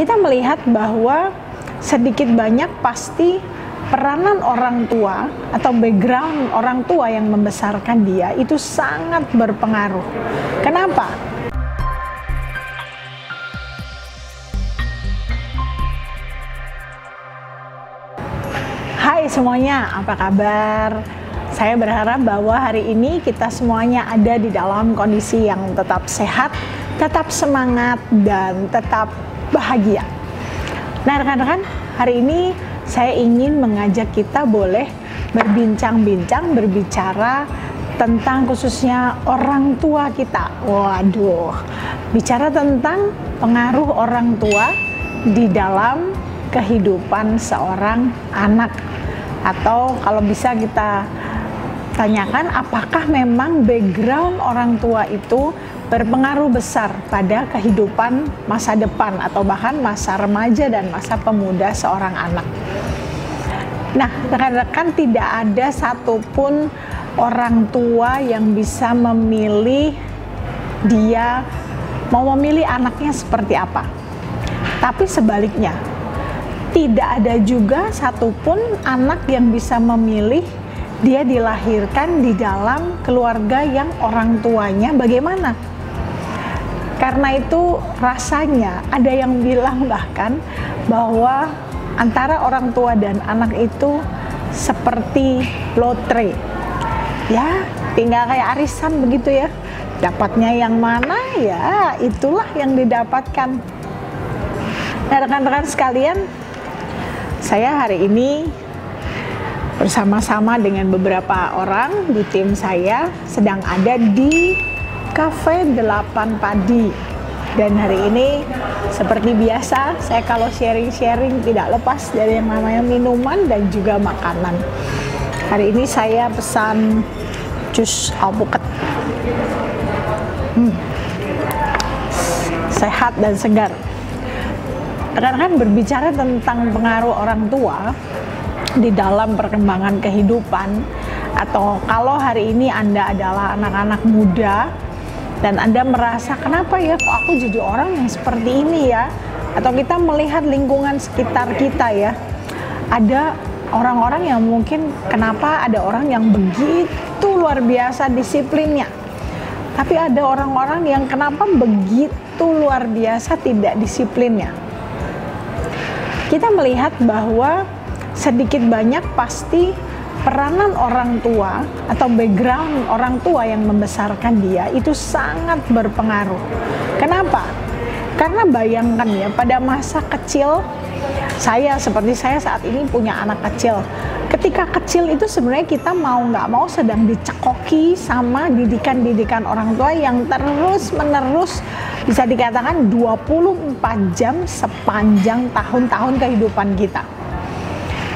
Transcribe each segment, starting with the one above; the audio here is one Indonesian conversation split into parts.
kita melihat bahwa sedikit banyak pasti peranan orang tua atau background orang tua yang membesarkan dia itu sangat berpengaruh. Kenapa? Hai semuanya, apa kabar? Saya berharap bahwa hari ini kita semuanya ada di dalam kondisi yang tetap sehat, tetap semangat, dan tetap bahagia. Nah rekan-rekan, hari ini saya ingin mengajak kita boleh berbincang-bincang, berbicara tentang khususnya orang tua kita. Waduh, bicara tentang pengaruh orang tua di dalam kehidupan seorang anak. Atau kalau bisa kita tanyakan, apakah memang background orang tua itu berpengaruh besar pada kehidupan masa depan atau bahkan masa remaja dan masa pemuda seorang anak. Nah, rekan-rekan, tidak ada satupun orang tua yang bisa memilih dia mau memilih anaknya seperti apa. Tapi sebaliknya, tidak ada juga satupun anak yang bisa memilih dia dilahirkan di dalam keluarga yang orang tuanya bagaimana. Karena itu rasanya ada yang bilang bahkan bahwa antara orang tua dan anak itu seperti lotre. Ya, tinggal kayak arisan begitu ya. Dapatnya yang mana ya itulah yang didapatkan. Nah rekan-rekan sekalian, saya hari ini bersama-sama dengan beberapa orang di tim saya sedang ada di Cafe 8 Padi. Dan hari ini seperti biasa saya kalau sharing-sharing tidak lepas dari yang namanya minuman dan juga makanan. Hari ini saya pesan jus alpukat. Sehat dan segar. Rekan-rekan, berbicara tentang pengaruh orang tua di dalam perkembangan kehidupan, atau kalau hari ini Anda adalah anak-anak muda dan Anda merasa kenapa ya kok aku jadi orang yang seperti ini ya, atau kita melihat lingkungan sekitar kita ya, ada orang-orang yang mungkin kenapa ada orang yang begitu luar biasa disiplinnya, tapi ada orang-orang yang kenapa begitu luar biasa tidak disiplinnya. Kita melihat bahwa sedikit banyak pasti peranan orang tua atau background orang tua yang membesarkan dia itu sangat berpengaruh. Kenapa? Karena bayangkan ya, pada masa kecil seperti saya saat ini punya anak kecil. Ketika kecil itu sebenarnya kita mau nggak mau sedang dicekoki sama didikan-didikan orang tua yang terus-menerus bisa dikatakan 24 jam sepanjang tahun-tahun kehidupan kita.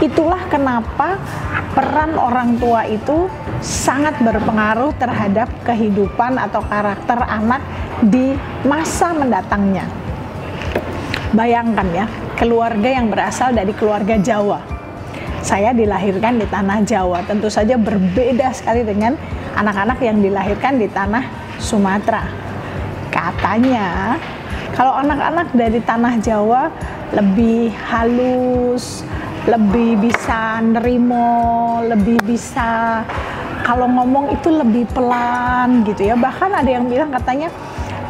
Itulah kenapa peran orang tua itu sangat berpengaruh terhadap kehidupan atau karakter anak di masa mendatangnya. Bayangkan ya, keluarga yang berasal dari keluarga Jawa. Saya dilahirkan di tanah Jawa, tentu saja berbeda sekali dengan anak-anak yang dilahirkan di tanah Sumatera. Katanya, kalau anak-anak dari tanah Jawa lebih halus, lebih bisa nerimo, lebih bisa kalau ngomong itu lebih pelan gitu ya. Bahkan ada yang bilang katanya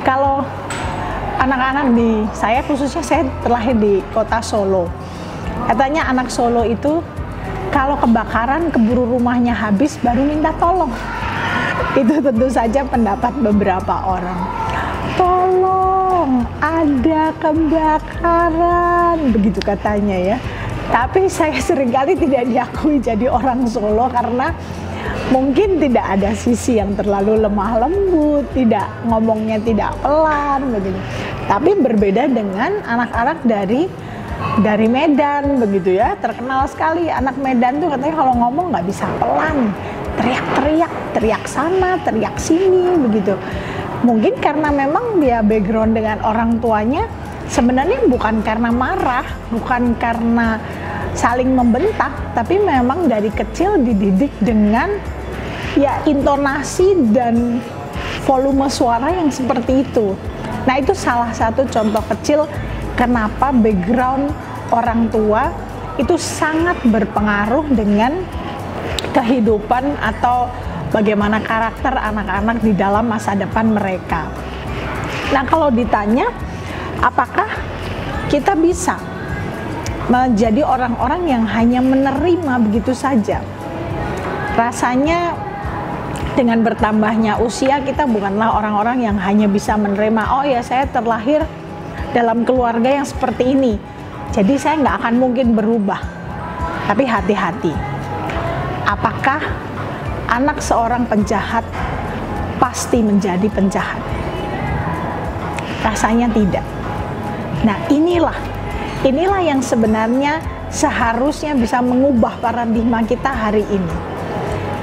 kalau anak-anak saya khususnya saya terlahir di kota Solo. Katanya anak Solo itu kalau kebakaran keburu rumahnya habis baru minta tolong. Itu tentu saja pendapat beberapa orang. Tolong, ada kebakaran, begitu katanya ya. Tapi saya seringkali tidak diakui jadi orang Solo karena mungkin tidak ada sisi yang terlalu lemah lembut, tidak ngomongnya tidak pelan begitu. Tapi berbeda dengan anak-anak dari Medan begitu ya. Terkenal sekali anak Medan tuh katanya kalau ngomong nggak bisa pelan, teriak-teriak, teriak sana, teriak sini begitu. Mungkin karena memang dia background dengan orang tuanya sebenarnya bukan karena marah, bukan karena saling membentak, tapi memang dari kecil dididik dengan ya intonasi dan volume suara yang seperti itu. Nah itu salah satu contoh kecil kenapa background orang tua itu sangat berpengaruh dengan kehidupan atau bagaimana karakter anak-anak di dalam masa depan mereka. Nah, kalau ditanya apakah kita bisa menjadi orang-orang yang hanya menerima begitu saja? Rasanya dengan bertambahnya usia kita bukanlah orang-orang yang hanya bisa menerima, oh ya saya terlahir dalam keluarga yang seperti ini, jadi saya nggak akan mungkin berubah. Tapi hati-hati, apakah anak seorang penjahat pasti menjadi penjahat? Rasanya tidak. Nah, inilah yang sebenarnya seharusnya bisa mengubah paradigma kita hari ini.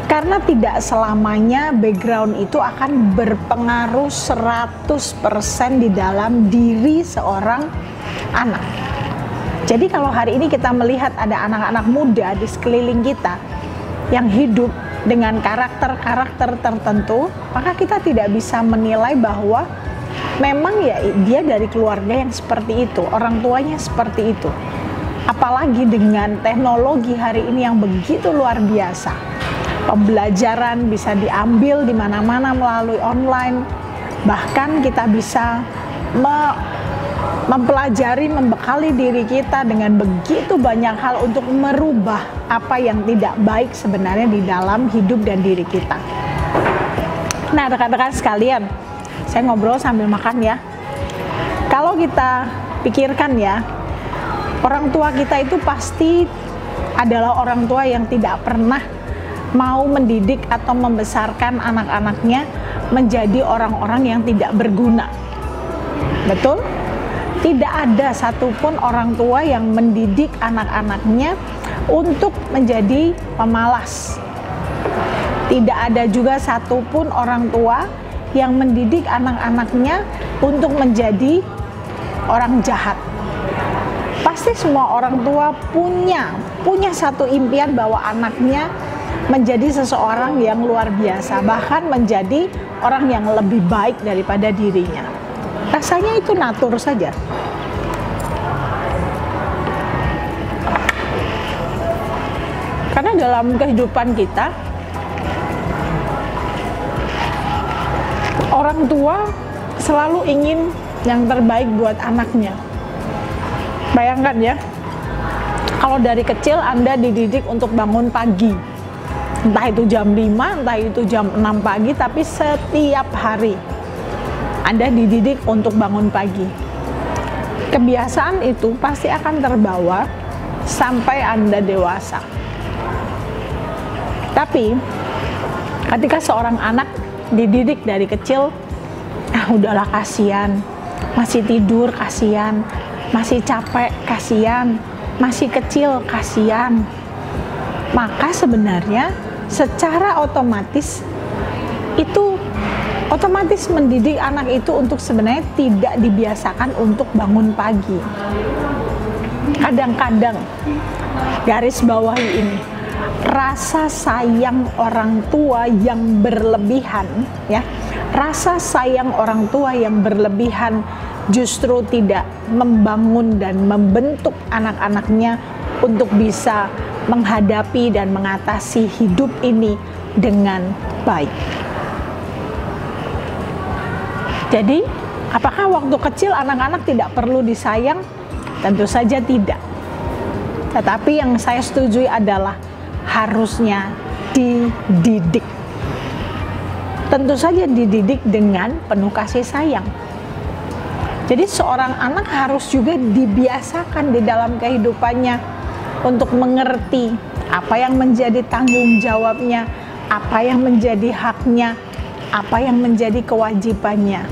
Karena tidak selamanya background itu akan berpengaruh 100% di dalam diri seorang anak. Jadi kalau hari ini kita melihat ada anak-anak muda di sekeliling kita yang hidup dengan karakter-karakter tertentu, maka kita tidak bisa menilai bahwa memang ya dia dari keluarga yang seperti itu, orang tuanya seperti itu. Apalagi dengan teknologi hari ini yang begitu luar biasa. Pembelajaran bisa diambil di mana-mana melalui online. Bahkan kita bisa mempelajari, membekali diri kita dengan begitu banyak hal untuk merubah apa yang tidak baik sebenarnya di dalam hidup dan diri kita. Nah, rekan-rekan sekalian, saya ngobrol sambil makan ya. Kalau kita pikirkan ya, orang tua kita itu pasti adalah orang tua yang tidak pernah mau mendidik atau membesarkan anak-anaknya menjadi orang-orang yang tidak berguna. Betul? Tidak ada satupun orang tua yang mendidik anak-anaknya untuk menjadi pemalas. Tidak ada juga satupun orang tua yang mendidik anak-anaknya untuk menjadi orang jahat. Pasti semua orang tua punya satu impian bahwa anaknya menjadi seseorang yang luar biasa, bahkan menjadi orang yang lebih baik daripada dirinya. Rasanya itu natur saja. Karena dalam kehidupan kita, orang tua selalu ingin yang terbaik buat anaknya. Bayangkan ya, kalau dari kecil Anda dididik untuk bangun pagi, entah itu jam 5, entah itu jam 6 pagi, tapi setiap hari Anda dididik untuk bangun pagi. Kebiasaan itu pasti akan terbawa sampai Anda dewasa. Tapi ketika seorang anak dididik dari kecil, udahlah kasihan, masih tidur kasihan, masih capek kasihan, masih kecil kasihan, maka sebenarnya secara otomatis itu otomatis mendidik anak itu untuk sebenarnya tidak dibiasakan untuk bangun pagi. Kadang-kadang garis bawahi ini, rasa sayang orang tua yang berlebihan ya, rasa sayang orang tua yang berlebihan justru tidak membangun dan membentuk anak-anaknya untuk bisa menghadapi dan mengatasi hidup ini dengan baik. Jadi, apakah waktu kecil anak-anak tidak perlu disayang? Tentu saja tidak. Tetapi yang saya setujui adalah harusnya dididik. Tentu saja dididik dengan penuh kasih sayang. Jadi seorang anak harus juga dibiasakan di dalam kehidupannya untuk mengerti apa yang menjadi tanggung jawabnya, apa yang menjadi haknya, apa yang menjadi kewajibannya.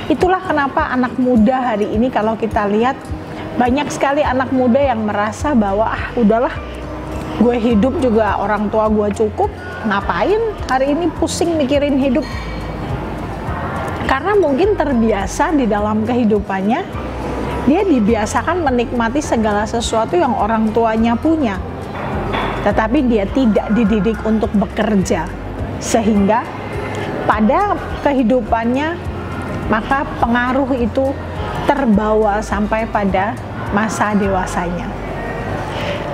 Itulah kenapa anak muda hari ini kalau kita lihat banyak sekali anak muda yang merasa bahwa udahlah, gue hidup juga orang tua gue cukup, ngapain hari ini pusing mikirin hidup. Karena mungkin terbiasa di dalam kehidupannya, dia dibiasakan menikmati segala sesuatu yang orang tuanya punya, tetapi dia tidak dididik untuk bekerja, sehingga pada kehidupannya maka pengaruh itu terbawa sampai pada masa dewasanya.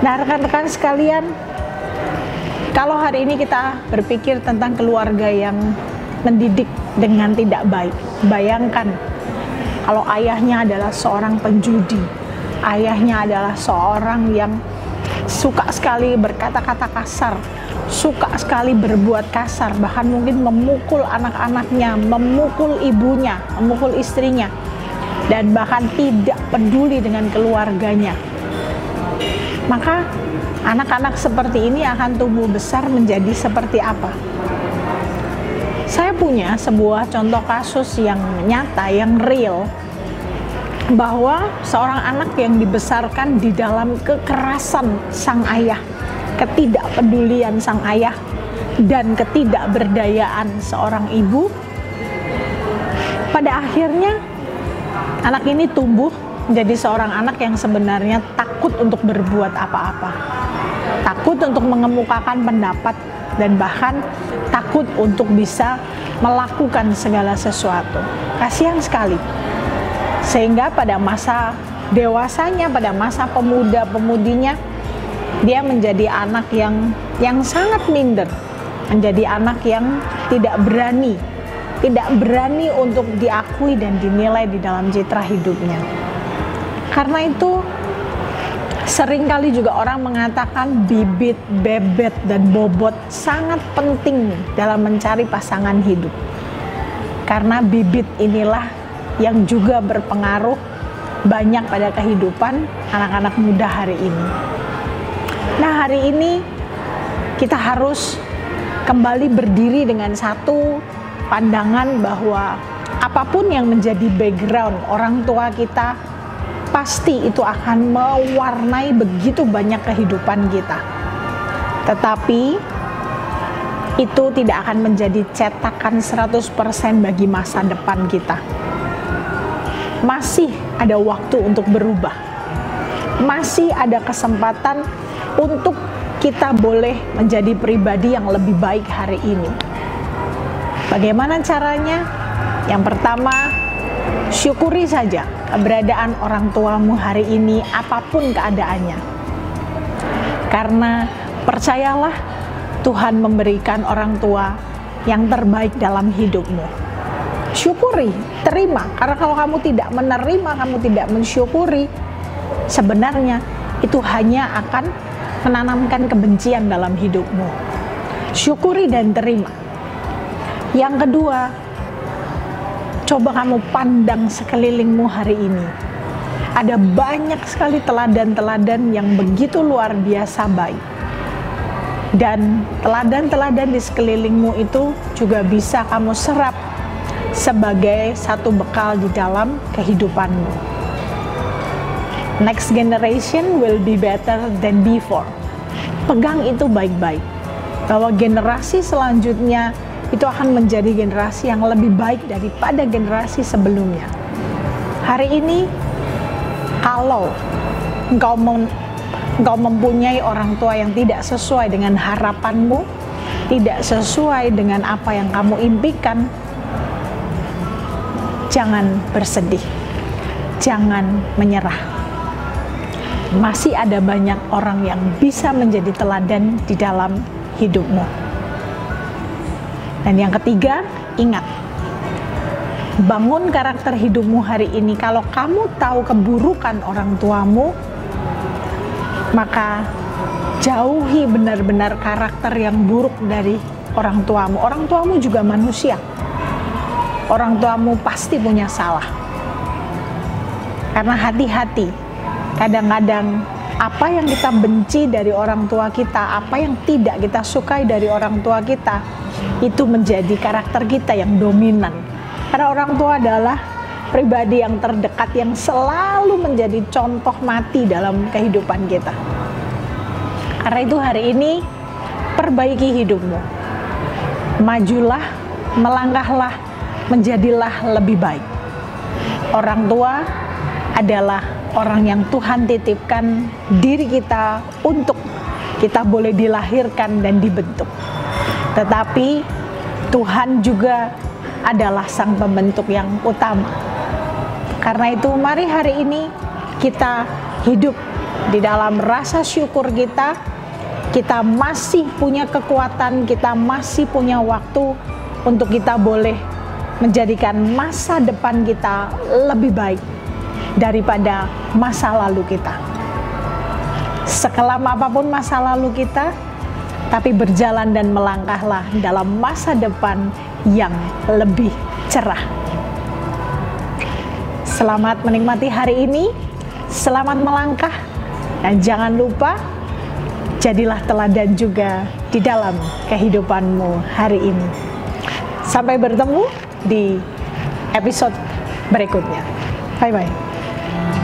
Nah, rekan-rekan sekalian, kalau hari ini kita berpikir tentang keluarga yang mendidik dengan tidak baik, bayangkan kalau ayahnya adalah seorang penjudi, ayahnya adalah seorang yang suka sekali berkata-kata kasar, suka sekali berbuat kasar, bahkan mungkin memukul anak-anaknya, memukul ibunya, memukul istrinya, dan bahkan tidak peduli dengan keluarganya. Maka anak-anak seperti ini akan tumbuh besar menjadi seperti apa? Saya punya sebuah contoh kasus yang nyata, yang real, bahwa seorang anak yang dibesarkan di dalam kekerasan sang ayah, ketidakpedulian sang ayah, dan ketidakberdayaan seorang ibu, pada akhirnya anak ini tumbuh menjadi seorang anak yang sebenarnya takut untuk berbuat apa-apa, takut untuk mengemukakan pendapat, dan bahkan takut untuk bisa melakukan segala sesuatu. Kasihan sekali. Sehingga pada masa dewasanya, pada masa pemuda-pemudinya, dia menjadi anak yang sangat minder, menjadi anak yang tidak berani untuk diakui dan dinilai di dalam citra hidupnya. Karena itu seringkali juga orang mengatakan bibit, bebet, dan bobot sangat penting dalam mencari pasangan hidup. Karena bibit inilah yang juga berpengaruh banyak pada kehidupan anak-anak muda hari ini. Nah, hari ini kita harus kembali berdiri dengan satu pandangan bahwa apapun yang menjadi background orang tua kita, pasti itu akan mewarnai begitu banyak kehidupan kita. Tetapi itu tidak akan menjadi cetakan 100% bagi masa depan kita. Masih ada waktu untuk berubah. Masih ada kesempatan untuk kita boleh menjadi pribadi yang lebih baik hari ini. Bagaimana caranya? Yang pertama, syukuri saja keberadaan orang tuamu hari ini apapun keadaannya. Karena percayalah, Tuhan memberikan orang tua yang terbaik dalam hidupmu. Syukuri, terima. Karena kalau kamu tidak menerima, kamu tidak mensyukuri, sebenarnya itu hanya akan menanamkan kebencian dalam hidupmu. Syukuri dan terima. Yang kedua, coba kamu pandang sekelilingmu hari ini. Ada banyak sekali teladan-teladan yang begitu luar biasa baik. Dan teladan-teladan di sekelilingmu itu juga bisa kamu serap sebagai satu bekal di dalam kehidupanmu. Next generation will be better than before. Pegang itu baik-baik, bahwa generasi selanjutnya itu akan menjadi generasi yang lebih baik daripada generasi sebelumnya. Hari ini, kalau engkau mempunyai orang tua yang tidak sesuai dengan harapanmu, tidak sesuai dengan apa yang kamu impikan, jangan bersedih, jangan menyerah. Masih ada banyak orang yang bisa menjadi teladan di dalam hidupmu. Dan yang ketiga, ingat, bangun karakter hidupmu hari ini. Kalau kamu tahu keburukan orang tuamu, maka jauhi benar-benar karakter yang buruk dari orang tuamu. Orang tuamu juga manusia. Orang tuamu pasti punya salah. Karena hati-hati, kadang-kadang apa yang kita benci dari orang tua kita, apa yang tidak kita sukai dari orang tua kita, itu menjadi karakter kita yang dominan. Karena orang tua adalah pribadi yang terdekat yang selalu menjadi contoh mati dalam kehidupan kita. Karena itu hari ini perbaiki hidupmu. Majulah, melangkahlah, menjadilah lebih baik. Orang tua adalah orang yang Tuhan titipkan diri kita untuk kita boleh dilahirkan dan dibentuk. Tetapi Tuhan juga adalah sang pembentuk yang utama. Karena itu mari hari ini kita hidup di dalam rasa syukur kita. Kita masih punya kekuatan, kita masih punya waktu untuk kita boleh menjadikan masa depan kita lebih baik daripada masa lalu kita. Sekelam apapun masa lalu kita, tapi berjalan dan melangkahlah dalam masa depan yang lebih cerah. Selamat menikmati hari ini, selamat melangkah, dan jangan lupa jadilah teladan juga di dalam kehidupanmu hari ini. Sampai bertemu di episode berikutnya. Bye-bye.